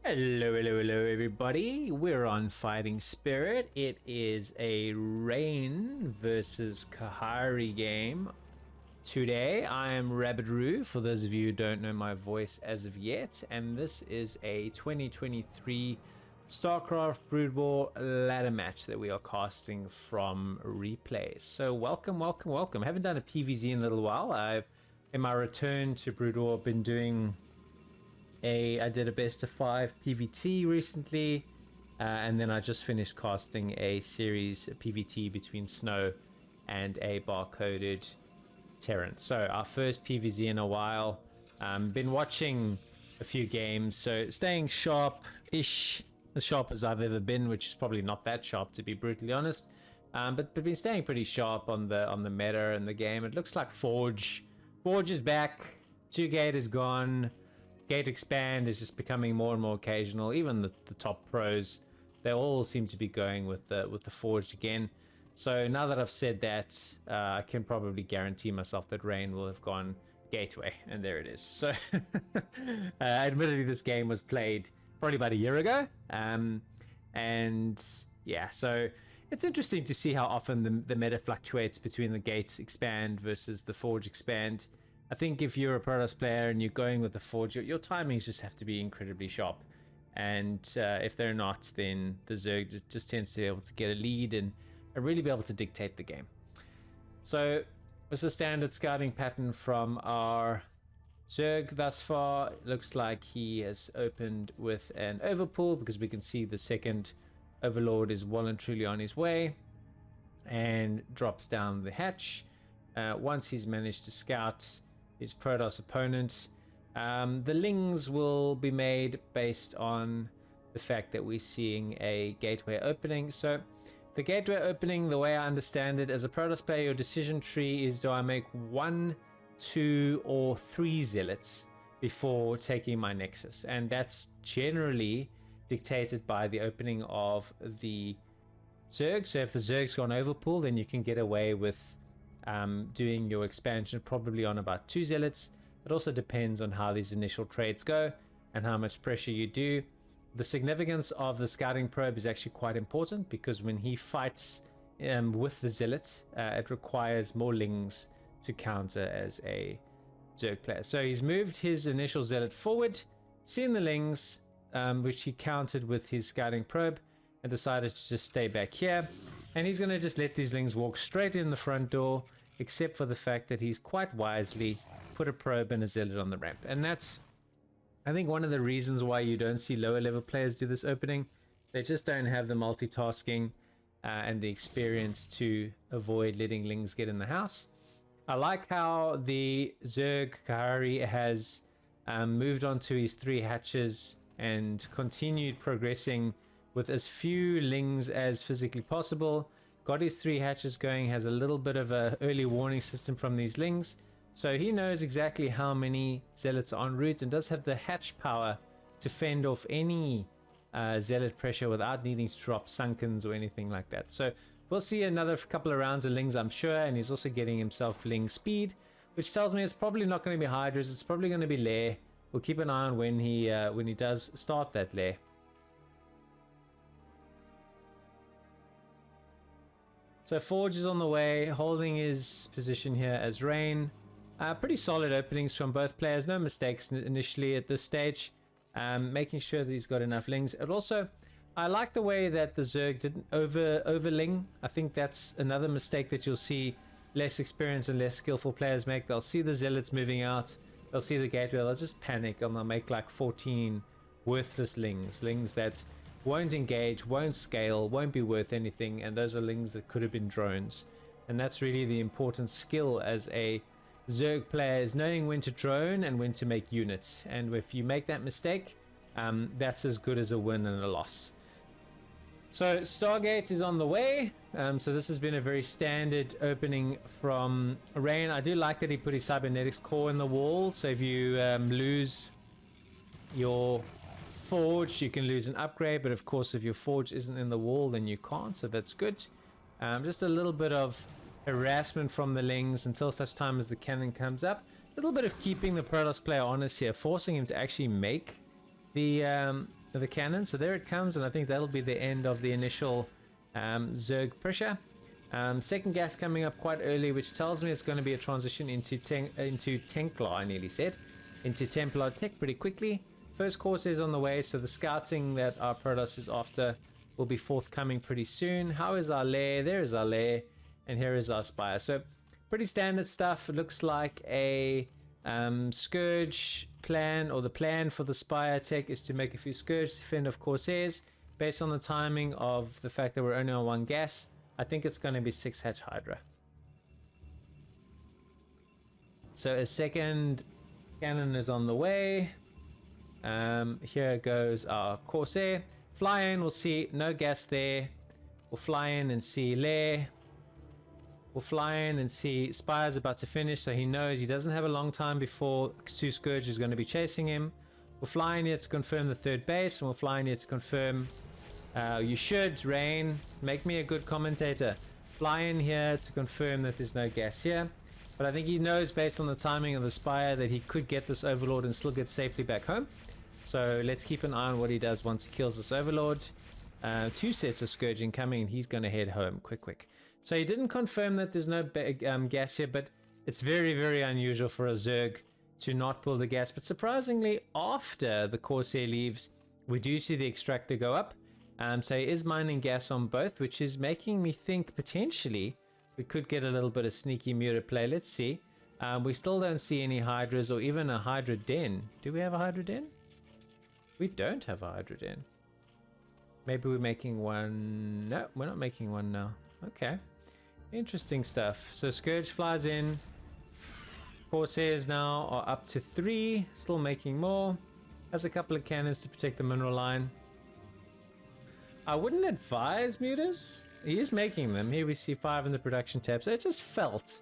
Hello, everybody. We're on Fighting Spirit. It is a Rain versus KAHIRI game. Today, I am Rabbit for those of you who don't know my voice as of yet, and this is a 2023 Starcraft Broodwar ladder match that we are casting from replays. So welcome. I haven't done a PVZ in a little while. In my return to Broodwar, been doing I did a best of 5 PVT recently, and then I just finished casting a series PVT between Snow and a barcoded Terran. So our first PVZ in a while. Been watching a few games, so staying sharp-ish, as sharp as I've ever been, which is probably not that sharp to be brutally honest. But been staying pretty sharp on the meta and the game. It looks like Forge is back. 2-gate is gone. Gate expand is just becoming more and more occasional. Even the top pros, they all seem to be going with the Forged again. So now that I've said that, I can probably guarantee myself that Rain will have gone Gateway, and there it is. So admittedly, this game was played probably about a year ago, and yeah, so it's interesting to see how often the meta fluctuates between the Gate expand versus the Forge expand. I think if you're a Protoss player and you're going with the Forge, your timings just have to be incredibly sharp. And if they're not, then the Zerg just tends to be able to get a lead and really be able to dictate the game. So it's a standard scouting pattern from our Zerg thus far. It looks like he has opened with an overpull because we can see the second Overlord is well and truly on his way and drops down the hatch. Once he's managed to scout his Protoss opponent, the Lings will be made based on the fact that we're seeing a gateway opening. So the gateway opening, the way I understand it, as a Protoss player, your decision tree is: do I make 1, 2, or 3 zealots before taking my nexus? And that's generally dictated by the opening of the Zerg. So if the Zerg's gone overpull, then you can get away with doing your expansion probably on about 2 zealots. It also depends on how these initial trades go and how much pressure you do. The significance of the scouting probe is actually quite important, because when he fights with the zealot, it requires more Lings to counter as a Zerg player. So he's moved his initial zealot forward, seen the Lings, which he countered with his scouting probe, and decided to just stay back here. And he's going to just let these Lings walk straight in the front door, except for the fact that he's quite wisely put a probe and a zealot on the ramp. And that's, I think, one of the reasons why you don't see lower level players do this opening. They just don't have the multitasking and the experience to avoid letting Lings get in the house. I like how the Zerg KAHIRI has moved on to his 3 hatches and continued progressing with as few Lings as physically possible. Got his 3 hatches going, has a little bit of a early warning system from these Lings. So he knows exactly how many zealots are en route and does have the hatch power to fend off any zealot pressure without needing to drop sunkens or anything like that. So we'll see another couple of rounds of Lings, I'm sure, and he's also getting himself Ling speed, which tells me it's probably not going to be Hydras, it's probably going to be Lair. We'll keep an eye on when he does start that Lair. So Forge is on the way, holding his position here as Rain. Pretty solid openings from both players, no mistakes initially at this stage. Making sure that he's got enough Lings. And also, I like the way that the Zerg didn't overling. I think that's another mistake that you'll see less experienced and less skillful players make. They'll see the Zealots moving out, they'll see the gateway, they'll just panic, and they'll make like 14 worthless Lings that won't engage, won't scale, won't be worth anything, and those are Lings that could have been drones. And that's really the important skill as a Zerg player, is knowing when to drone and when to make units. And if you make that mistake, that's as good as a win and a loss. So Stargate is on the way. So this has been a very standard opening from Rain. I do like that he put his cybernetics core in the wall, so if you lose your Forge, you can lose an upgrade, but of course if your Forge isn't in the wall, then you can't, so that's good. Just a little bit of harassment from the Lings until such time as the cannon comes up. A little bit of keeping the Protoss player honest here, forcing him to actually make the the cannon. So there it comes, and I think that'll be the end of the initial Zerg pressure. Second gas coming up quite early, which tells me it's going to be a transition into Templar, I nearly said, into Templar tech pretty quickly. First Corsair is on the way, so the scouting that our Protoss is after will be forthcoming pretty soon. How is our lair? There is our lair, and here is our spire. So pretty standard stuff. It looks like a Scourge plan, or the plan for the spire tech is to make a few Scourge to fend off Corsairs. Based on the timing of the fact that we're only on one gas, I think it's going to be 6 hatch Hydra. So a second cannon is on the way. Here goes our Corsair. Fly in, we'll see no gas there. We'll fly in and see lair. We'll fly in and see Spire's about to finish, so he knows he doesn't have a long time before 2 Scourge is going to be chasing him. We'll fly in here to confirm the third base, and we'll fly in here to confirm. You should, Rain, make me a good commentator. Fly in here to confirm that there's no gas here. But I think he knows, based on the timing of the Spire, that he could get this Overlord and still get safely back home. So let's keep an eye on what he does once he kills this Overlord. 2 sets of Scourge incoming, and he's going to head home quick. So he didn't confirm that there's no gas here, but it's very, very unusual for a Zerg to not pull the gas. But surprisingly, after the Corsair leaves, we do see the extractor go up. So he is mining gas on both, which is making me think potentially we could get a little bit of sneaky muted play. Let's see. We still don't see any Hydras or even a Hydra Den. Do we have a Hydra Den? We don't have a Hydra Den. Maybe we're making one. No, we're not making one now. Okay. Interesting stuff. So Scourge flies in. Corsairs now are up to 3. Still making more. Has a couple of cannons to protect the mineral line. I wouldn't advise mutas. He is making them. Here we see 5 in the production tab. So it just felt,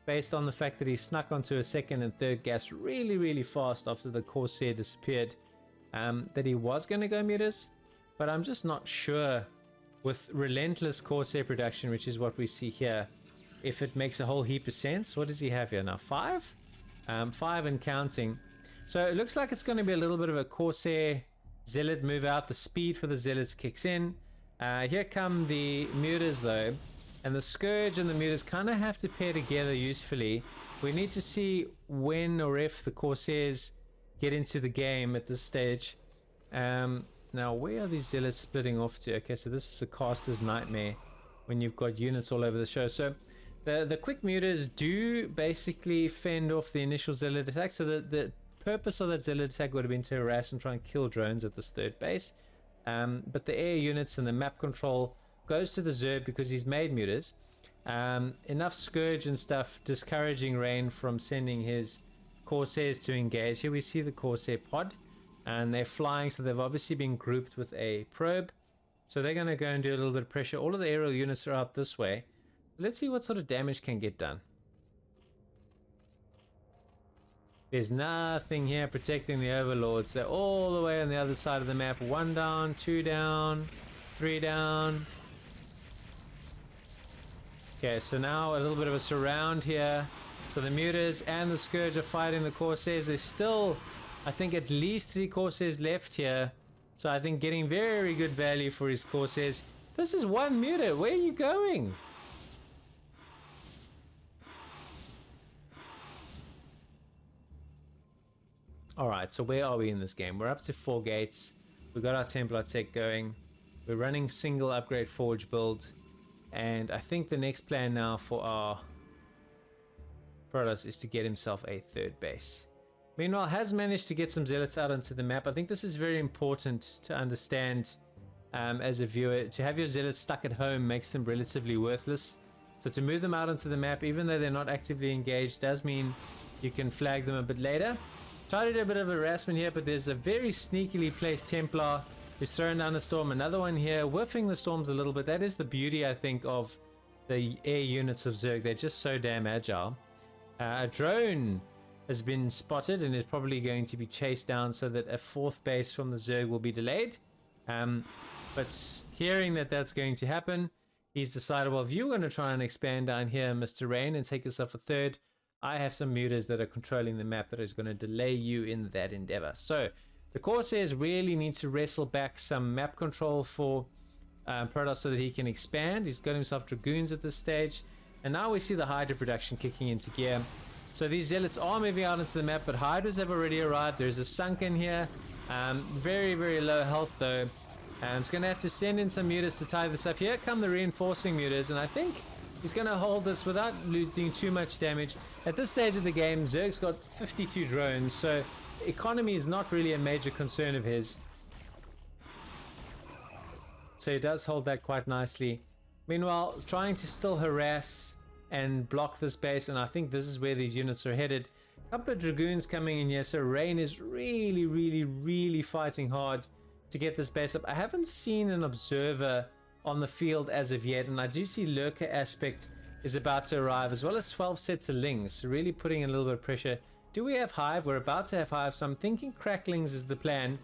based on the fact that he snuck onto a second and third gas really, really fast after the Corsair disappeared, that he was going to go mutas. But I'm just not sure with relentless Corsair production, which is what we see here, if it makes a whole heap of sense. What does he have here now? 5? 5 and counting. So it looks like it's going to be a little bit of a Corsair Zealot move out. The speed for the Zealots kicks in. Here come the mutas though, and the Scourge and the mutas kind of have to pair together usefully. We need to see when or if the Corsairs get into the game at this stage. Now where are these Zealots splitting off to? Okay, so this is a caster's nightmare when you've got units all over the show. So the quick mutas do basically fend off the initial Zealot attack. So the purpose of that Zealot attack would have been to harass and try and kill drones at this third base. But the air units and the map control goes to the Zerg because he's made mutas. Enough Scourge and stuff discouraging Rain from sending his Corsairs to engage. Here we see the Corsair pod, and they're flying, so they've obviously been grouped with a probe. So they're going to go and do a little bit of pressure. All of the aerial units are out this way. Let's see what sort of damage can get done. There's nothing here protecting the Overlords. They're all the way on the other side of the map. 1 down, 2 down, 3 down. Okay, so now a little bit of a surround here. So the mutas and the Scourge are fighting the Corsairs. There's still, I think, at least 3 Corsairs left here. So I think getting very good value for his Corsairs. This is 1 muta. Where are you going? Alright, so where are we in this game? We're up to 4 gates. We've got our Templar tech going. We're running single upgrade forge build. And I think the next plan now for our Protoss is to get himself a third base. Meanwhile, has managed to get some Zealots out onto the map. I think this is very important to understand as a viewer. To have your Zealots stuck at home makes them relatively worthless. So to move them out onto the map, even though they're not actively engaged, does mean you can flag them a bit later. Try to do a bit of harassment here, but there's a very sneakily placed Templar who's thrown down a storm. Another one here, whiffing the storms a little bit. That is the beauty, I think, of the air units of Zerg. They're just so damn agile. A drone has been spotted and is probably going to be chased down so that a 4th base from the Zerg will be delayed. But hearing that that's going to happen, he's decided, well, if you're going to try and expand down here, Mr. Rain, and take yourself a 3rd, I have some mutas that are controlling the map that is going to delay you in that endeavor. So The Corsairs really need to wrestle back some map control for Protoss so that he can expand. He's got himself Dragoons at this stage. And now we see the Hydra production kicking into gear. So these Zealots are moving out into the map, but Hydras have already arrived. There's a Sunken here. Very, very low health though. He's going to have to send in some mutas to tie this up. Here come the reinforcing mutas, and I think he's going to hold this without losing too much damage. At this stage of the game, Zerg's got 52 drones, so economy is not really a major concern of his. So he does hold that quite nicely. Meanwhile, trying to still harass and block this base, and I think this is where these units are headed. A couple of Dragoons coming in here, so Rain is really fighting hard to get this base up. I haven't seen an observer on the field as of yet, and I do see Lurker Aspect is about to arrive, as well as 12 sets of Lings, so really putting in a little bit of pressure. Do we have Hive? We're about to have Hive, so I'm thinking Cracklings is the plan.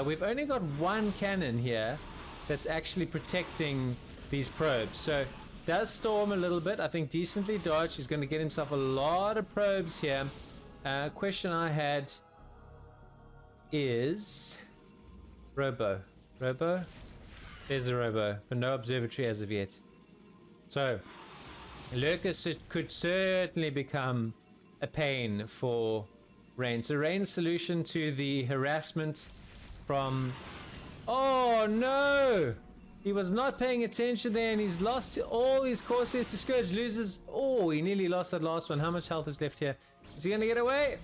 We've only got one cannon here that's actually protecting these probes, so does Storm a little bit. I think decently dodged. He's going to get himself a lot of probes here. Question I had is Robo. There's a Robo, but no observatory as of yet. So Lurker could certainly become a pain for Rain. So Rain's solution to the harassment from... Oh no! He was not paying attention there, and he's lost all his Corsairs to Scourge. Loses... Oh, he nearly lost that last one. How much health is left here? Is he going to get away?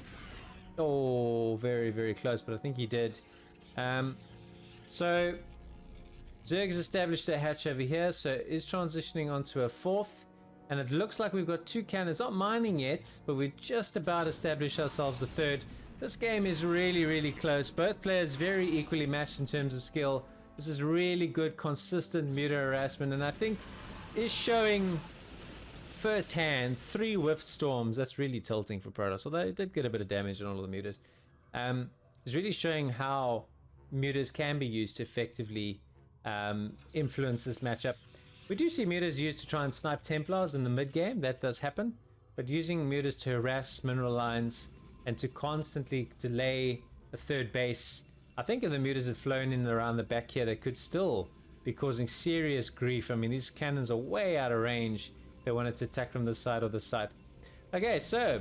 Oh, very close, but I think he did. So Zerg's established a hatch over here, so is transitioning onto a fourth, and it looks like we've got two cannons. Not mining yet, but we just about established ourselves a third. This game is really close. Both players very equally matched in terms of skill. This is really good, consistent muta harassment, and I think is showing firsthand 3 Whiff Storms. That's really tilting for Protoss, although it did get a bit of damage on all of the mutas. It's really showing how mutas can be used to effectively influence this matchup. We do see mutas used to try and snipe Templars in the mid game. That does happen, but using mutas to harass mineral lines and to constantly delay a third base, I think if the mutas had flown in around the back here, they could still be causing serious grief. I mean, these cannons are way out of range. They wanted to attack from this side or this side. Okay, so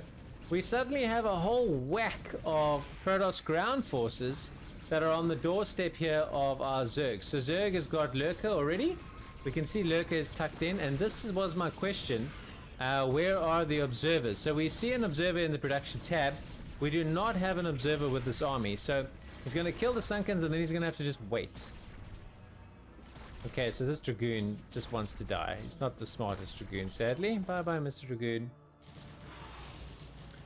we suddenly have a whole whack of Protoss ground forces that are on the doorstep here of our Zerg. So Zerg has got Lurker already. We can see Lurker is tucked in, and this was my question. Where are the observers? So we see an observer in the production tab. We do not have an observer with this army, so he's going to kill the Sunkens, and then he's going to have to just wait. Okay, so this Dragoon just wants to die. He's not the smartest Dragoon, sadly. Bye-bye, Mr. Dragoon.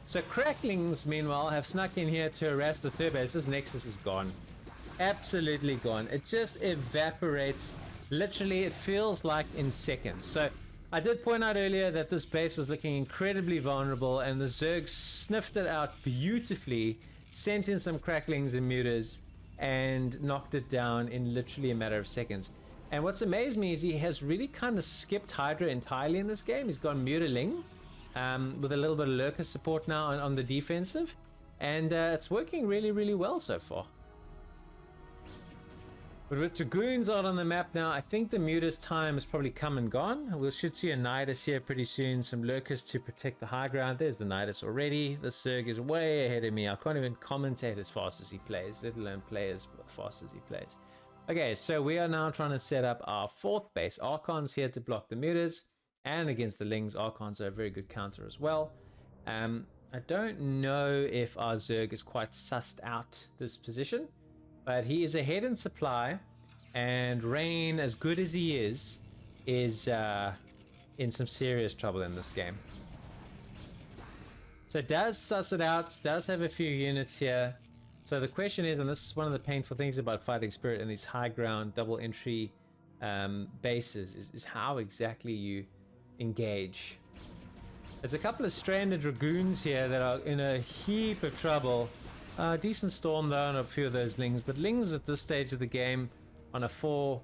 So Cracklings, meanwhile, have snuck in here to harass the third base. This Nexus is gone. Absolutely gone. It just evaporates. Literally, it feels like in seconds. So I did point out earlier that this base was looking incredibly vulnerable, and the Zerg sniffed it out beautifully, sent in some Cracklings and mutas, and knocked it down in literally a matter of seconds. And what's amazed me is he has really kind of skipped Hydra entirely in this game. He's gone Mutaling with a little bit of Lurker support now on the defensive, and it's working really well so far. But with Dragoons out on the map now, I think the Muta's time has probably come and gone. We should see a Nidus here pretty soon, some Lurkers to protect the high ground. There's the Nidus already. The Zerg is way ahead of me. I can't even commentate as fast as he plays, let alone play as fast as he plays. Okay, so we are now trying to set up our fourth base. Archons here to block the Mutas, and against the Lings, Archons are a very good counter as well. I don't know if our Zerg is quite sussed out this position, but he is ahead in supply, and Rain, as good as he is in some serious trouble in this game. So does suss it out, does have a few units here. So the question is, and this is one of the painful things about Fighting Spirit and these high ground double entry bases, is how exactly you engage. There's a couple of stranded Dragoons here that are in a heap of trouble. Decent Storm though on a few of those Lings, but Lings at this stage of the game on a 4,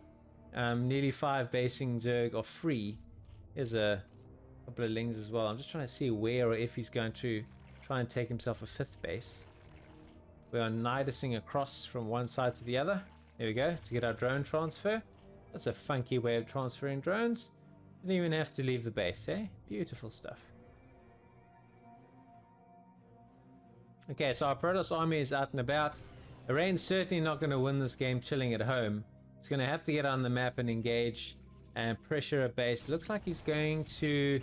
nearly 5 basing Zerg are free. Here's a couple of Lings as well. I'm just trying to see where or if he's going to try and take himself a 5th base. We are nidusing across from one side to the other. There we go, to get our drone transfer. That's a funky way of transferring drones. Didn't even have to leave the base, eh? Beautiful stuff. Okay, so our Protoss army is out and about. Arain's certainly not going to win this game chilling at home. It's going to have to get on the map and engage and pressure a base. Looks like he's going to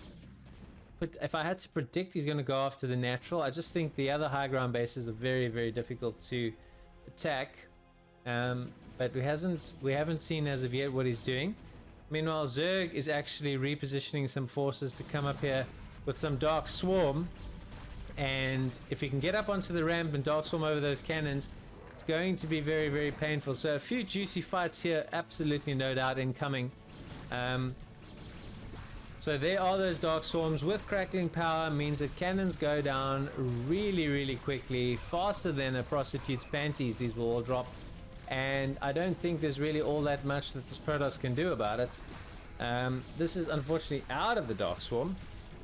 put, if I had to predict, he's going to go after the natural. I just think the other high ground bases are very, very difficult to attack. But we haven't seen as of yet what he's doing. Meanwhile, Zerg is actually repositioning some forces to come up here with some Dark Swarm. And if he can get up onto the ramp and Dark Swarm over those cannons, it's going to be very, very painful. So a few juicy fights here, absolutely no doubt incoming. So there are those Dark Swarms with crackling power, means that cannons go down really, really quickly, faster than a prostitute's panties. These will all drop. And I don't think there's really all that much that this Protoss can do about it. This is unfortunately out of the Dark Swarm.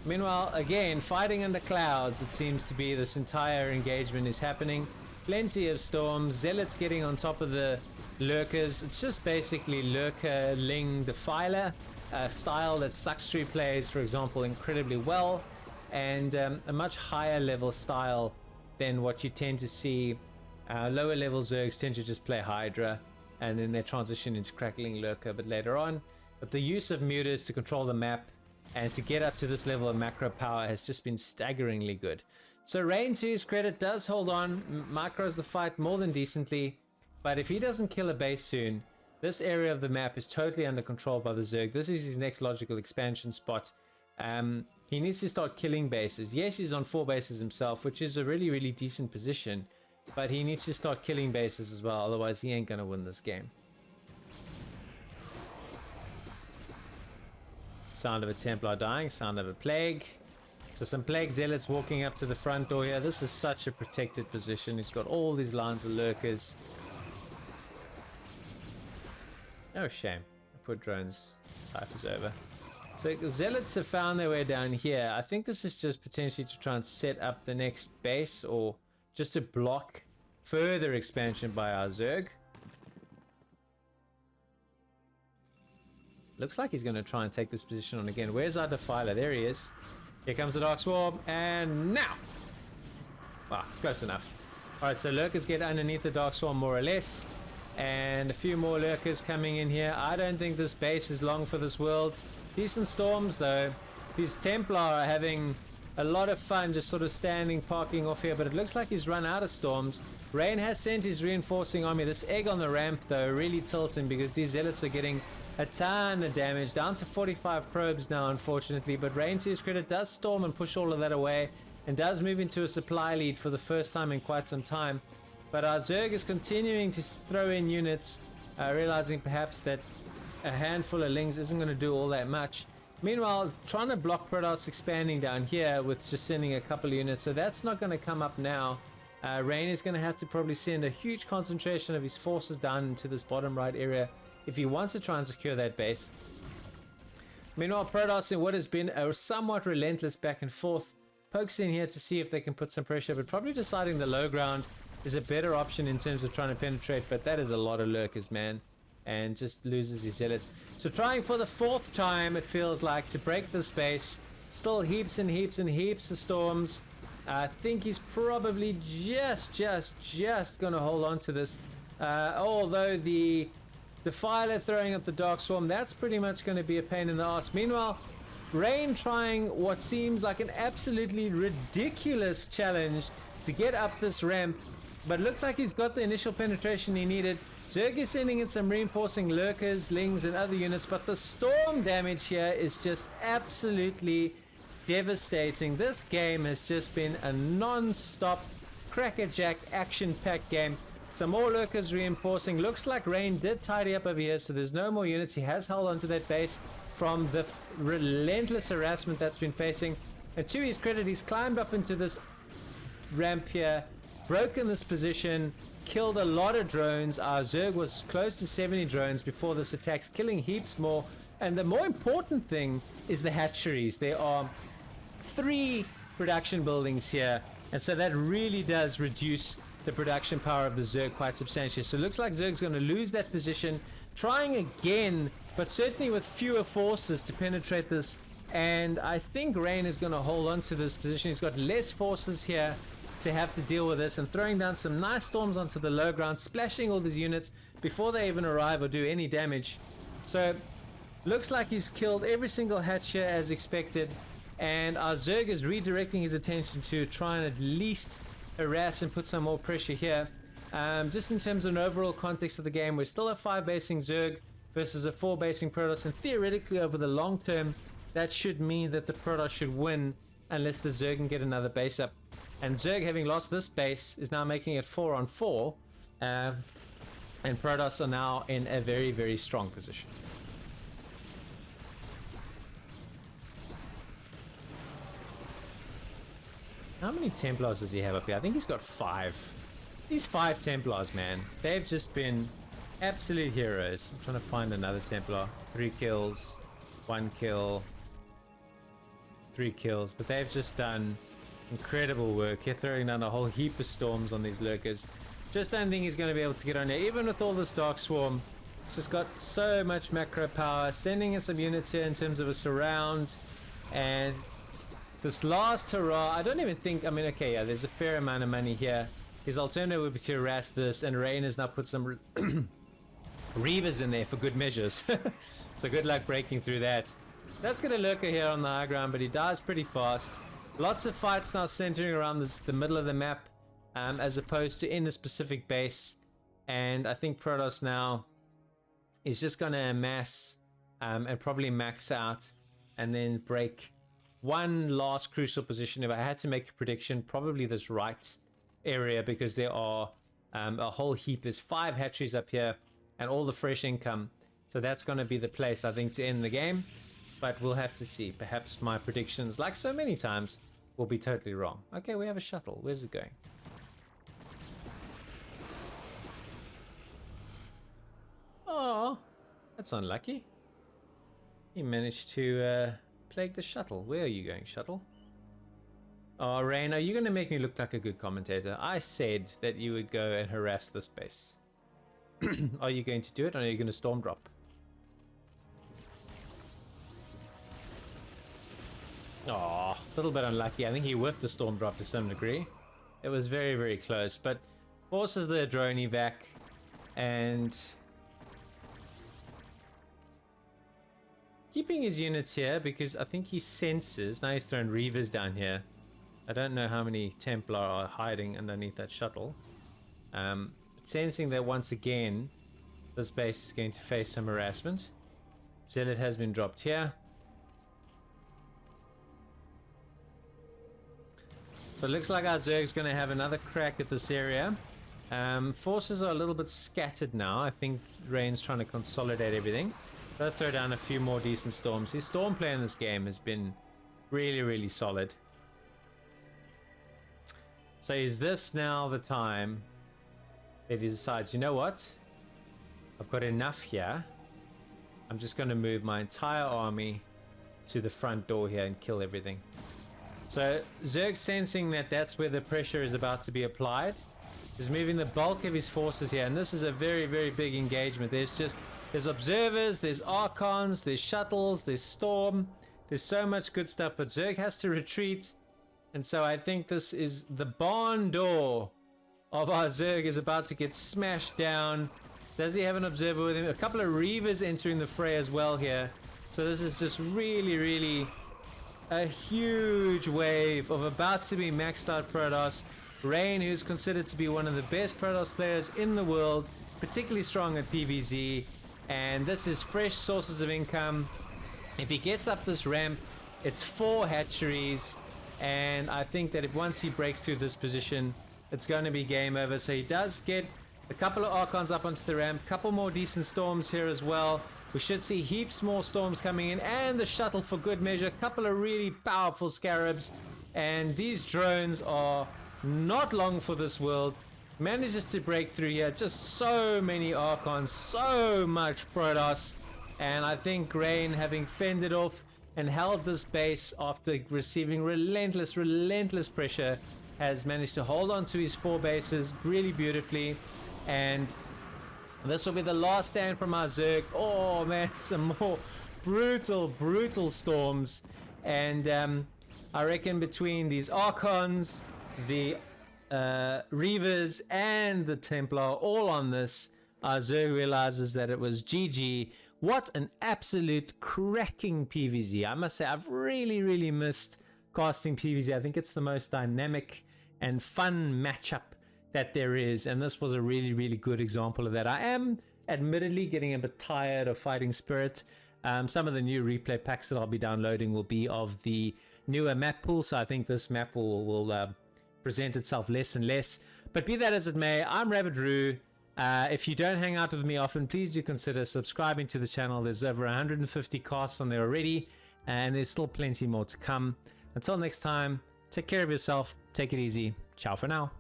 Meanwhile, again, fighting under clouds, it seems to be this entire engagement is happening. Plenty of storms, zealots getting on top of the lurkers. It's just basically lurker, ling, defiler, a style that Suckstreet plays, for example, incredibly well, and a much higher level style than what you tend to see. Lower level Zergs tend to just play Hydra, and then they transition into crackling lurker but later on. But the use of muters to control the map and to get up to this level of macro power has just been staggeringly good. So Rain, to his credit, does hold on, micros the fight more than decently, but if he doesn't kill a base soon, this area of the map is totally under control by the Zerg. This is his next logical expansion spot. He needs to start killing bases. Yes, he's on 4 bases himself, which is a really, really decent position, but he needs to start killing bases as well, otherwise he ain't gonna win this game. Sound of a Templar dying, sound of a plague. So some plague zealots walking up to the front door here. This is such a protected position. He's got all these lines of lurkers. Oh, shame. I put drones. Type is over. So the zealots have found their way down here. I think this is just potentially to try and set up the next base, or just to block further expansion by our Zerg. Looks like he's going to try and take this position on again. Where's our Defiler? There he is. Here comes the Dark Swarm, and now! Ah, close enough. Alright, so lurkers get underneath the Dark Swarm more or less. And a few more lurkers coming in here. I don't think this base is long for this world. Decent storms though. These Templar are having a lot of fun just sort of standing, parking off here, but it looks like he's run out of storms. Rain has sent his reinforcing army. This egg on the ramp though really tilting because these zealots are getting a ton of damage, down to 45 probes now unfortunately, but Rain, to his credit, does storm and push all of that away and does move into a supply lead for the first time in quite some time. But our Zerg is continuing to throw in units, realizing perhaps that a handful of Lings isn't going to do all that much. Meanwhile, trying to block Protoss expanding down here with just sending a couple of units, so that's not going to come up now. Rain is going to have to probably send a huge concentration of his forces down into this bottom right area if he wants to try and secure that base. Meanwhile, Protoss, in what has been a somewhat relentless back and forth, pokes in here to see if they can put some pressure, but probably deciding the low ground is a better option in terms of trying to penetrate, but that is a lot of lurkers, man, and just loses his zealots. So trying for the 4th time, it feels like, to break this base. Still heaps and heaps and heaps of storms. I think he's probably just gonna hold on to this, although the Defiler throwing up the Dark Swarm, that's pretty much going to be a pain in the ass. Meanwhile, Rain trying what seems like an absolutely ridiculous challenge to get up this ramp, but looks like he's got the initial penetration he needed. Zerg is sending in some reinforcing lurkers, lings, and other units, but the storm damage here is just absolutely devastating. This game has just been a non-stop crackerjack action-packed game. Some more lurkers reinforcing. Looks like Rain did tidy up over here, so there's no more units. He has held onto that base from the relentless harassment that's been facing. And to his credit, he's climbed up into this ramp here, broken this position, killed a lot of drones. Our Zerg was close to 70 drones before this attack, killing heaps more. And the more important thing is the hatcheries. There are 3 production buildings here, and so that really does reduce the production power of the Zerg quite substantially. So it looks like Zerg's going to lose that position, trying again, but certainly with fewer forces to penetrate this. And I think Rain is going to hold on to this position. He's got less forces here to have to deal with this, and throwing down some nice storms onto the low ground, splashing all these units before they even arrive or do any damage. So looks like he's killed every single hatch here as expected, and our Zerg is redirecting his attention to try and at least harass and put some more pressure here. Just in terms of an overall context of the game, we're still a 5-basing Zerg versus a 4-basing Protoss, and theoretically over the long term that should mean that the Protoss should win unless the Zerg can get another base up. And Zerg, having lost this base, is now making it 4-on-4, and Protoss are now in a very, very strong position. How many Templars does he have up here? I think he's got 5. These 5 Templars, man, they've just been absolute heroes. I'm trying to find another Templar. 3 kills, 1 kill, 3 kills, but they've just done incredible work. Here throwing down a whole heap of storms on these lurkers. Just don't think he's going to be able to get on there, even with all this Dark Swarm. Just got so much macro power, sending in some units here in terms of a surround. And this last hurrah, I don't even think, I mean, okay, yeah, there's a fair amount of money here. His alternative would be to harass this, and Rain has now put some Reavers in there for good measures. So good luck breaking through that. That's going to lurker here on the high ground, but he dies pretty fast. Lots of fights now centering around the middle of the map, as opposed to in a specific base. And I think Protoss now is just going to amass and probably max out and then break one last crucial position. If I had to make a prediction, probably this right area, because there are a whole heap. There's 5 hatcheries up here and all the fresh income. So that's going to be the place, I think, to end the game. But we'll have to see. Perhaps my predictions, like so many times, will be totally wrong. Okay, we have a shuttle. Where's it going? Oh, that's unlucky. He managed to plague the shuttle. Where are you going, shuttle? Oh, Rain, are you going to make me look like a good commentator? I said that you would go and harass this base. Are you going to do it, or are you going to storm drop? Oh, a little bit unlucky. I think he whiffed the storm drop to some degree. It was very, very close, but forces the drone evac, and keeping his units here because I think he senses. Now he's throwing Reavers down here. I don't know how many Templar are hiding underneath that shuttle. But sensing that once again this base is going to face some harassment. Zealot has been dropped here. So it looks like our Zerg's going to have another crack at this area. Forces are a little bit scattered now. I think Rain's trying to consolidate everything. Let's throw down a few more decent storms. His storm play in this game has been really, really solid. So is this now the time that he decides, you know what? I've got enough here. I'm just going to move my entire army to the front door here and kill everything. So Zerg, sensing that that's where the pressure is about to be applied, is moving the bulk of his forces here. And this is a very, very big engagement. There's observers, there's archons, there's shuttles, there's storm. There's so much good stuff, but Zerg has to retreat. And so I think this is the barn door of our Zerg is about to get smashed down. Does he have an observer with him? A couple of Reavers entering the fray as well here. So this is just really, really a huge wave of about to be maxed out Protoss. Rain, who's considered to be one of the best Protoss players in the world, particularly strong at PVZ. And this is fresh sources of income. If he gets up this ramp, it's 4 hatcheries. And I think that if once he breaks through this position, it's going to be game over. So he does get a couple of Archons up onto the ramp, couple more decent storms here as well. We should see heaps more storms coming in, and the shuttle for good measure, a couple of really powerful scarabs. And these drones are not long for this world. Manages to break through here, just so many Archons, so much Protoss. And I think Rain, having fended off and held this base after receiving relentless pressure, has managed to hold on to his 4 bases really beautifully, and this will be the last stand from our Zerg. Oh man, some more brutal storms, and I reckon between these Archons, the Reavers, and the Templar all on this, our Zerg realizes that it was GG. What an absolute cracking PVZ. I must say, I've really missed casting PVZ. I think it's the most dynamic and fun matchup that there is, and this was a really good example of that. I am admittedly getting a bit tired of Fighting Spirit. Some of the new replay packs that I'll be downloading will be of the newer map pool, so I think this map will present itself less and less. But be that as it may, I'm Rabbit Roo. If you don't hang out with me often, please do consider subscribing to the channel. There's over 150 casts on there already, and there's still plenty more to come. Until next time, take care of yourself, take it easy, ciao for now.